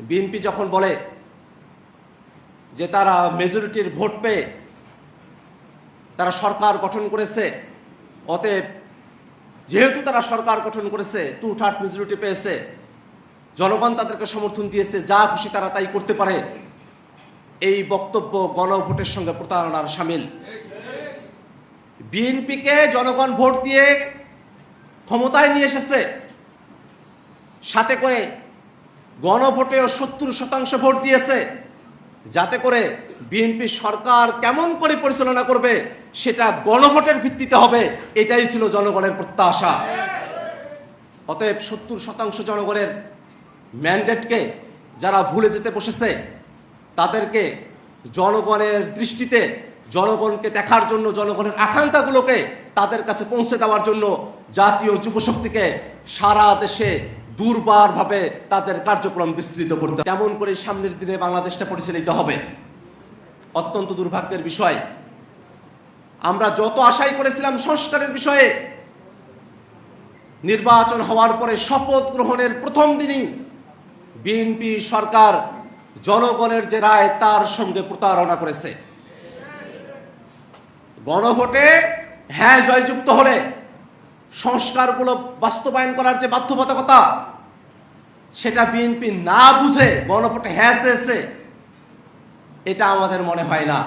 BNP যখন বলে যে তারা মেজরিটির ভোট পেয়ে তারা সরকার গঠন করেছে, অতএব যেহেতু তারা সরকার গঠন করেছে, 2/3 মেজরিটি পেয়েছে, জনগণ তাদেরকে সমর্থন দিয়েছে, যা খুশি তারা তাই করতে পারে, এই বক্তব্য গণভোটের সঙ্গে প্রতারণার শামিল। বিএনপিকে জনগণ ভোট দিয়ে ক্ষমতায় নিয়ে এসেছে, সাথে করে গণভোটেও 70% ভোট দিয়েছে, যাতে করে বিএনপি সরকার কেমন করে পরিচালনা করবে সেটা গণভোটের ভিত্তিতে হবে। এটাই ছিল জনগণের প্রত্যাশা। অতএব 70% জনগণের ম্যান্ডেটকে যারা ভুলে যেতে বসেছে, তাদেরকে জনগণের দৃষ্টিতে, জনগণকে দেখার জন্য, জনগণের আকাঙ্ক্ষাগুলোকে তাদের কাছে পৌঁছে দেওয়ার জন্য জাতীয় যুবশক্তিকে সারা দেশে দুর্বারভাবে তাদের কার্যক্রম বিস্তৃত করতে, কেমন করে সামনের দিনে বাংলাদেশটা পরিচালিত হবে। অত্যন্ত দুর্ভাগ্যের বিষয়, আমরা যত আশাই করেছিলাম সংস্কারের বিষয়ে, নির্বাচন হওয়ার পরে শপথ গ্রহণের প্রথম দিনই বিএনপি সরকার জনগণের যে রায় তার সঙ্গে প্রতারণা করেছে। গণভোটে হ্যাঁ জয়যুক্ত হলে সংস্কারগুলো বাস্তবায়ন করার যে বাধ্যবাধকতা, সেটা বিএনপি না বুঝে গণভোটে হ্যাঁ চেয়েছে, এটা আমাদের মনে হয় না।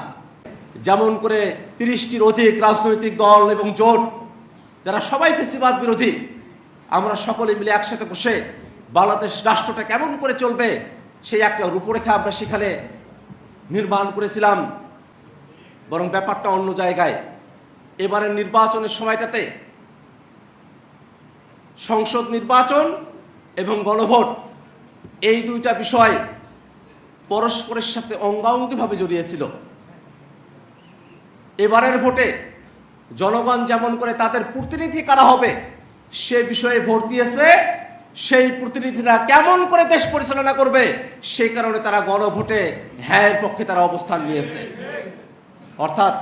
যেমন করে 30টির অধিক রাজনৈতিক দল এবং জোট, যারা সবাই ফ্যাসিবাদ বিরোধী, আমরা সকলে মিলে একসাথে বসে বাংলাদেশ রাষ্ট্রটা কেমন করে চলবে সেই একটা রূপরেখা আমরা সেখানে নির্মাণ করেছিলাম। বরং ব্যাপারটা অন্য জায়গায়। এবারের নির্বাচনের সময়টাতে সংসদ নির্বাচন এবং গণভোট, এই দুইটা বিষয় পরস্পরের সাথে অঙ্গাঙ্গিভাবে জড়িয়েছিল। এবারের ভোটে জনগণ যেমন করে তাদের প্রতিনিধি কারা হবে সে বিষয়ে ভোট দিয়েছে, সেই প্রতিনিধিরা কেমন করে দেশ পরিচালনা করবে সেই কারণে তারা গণভোটে হ্যাঁ এর পক্ষে তারা অবস্থান নিয়েছে। অর্থাৎ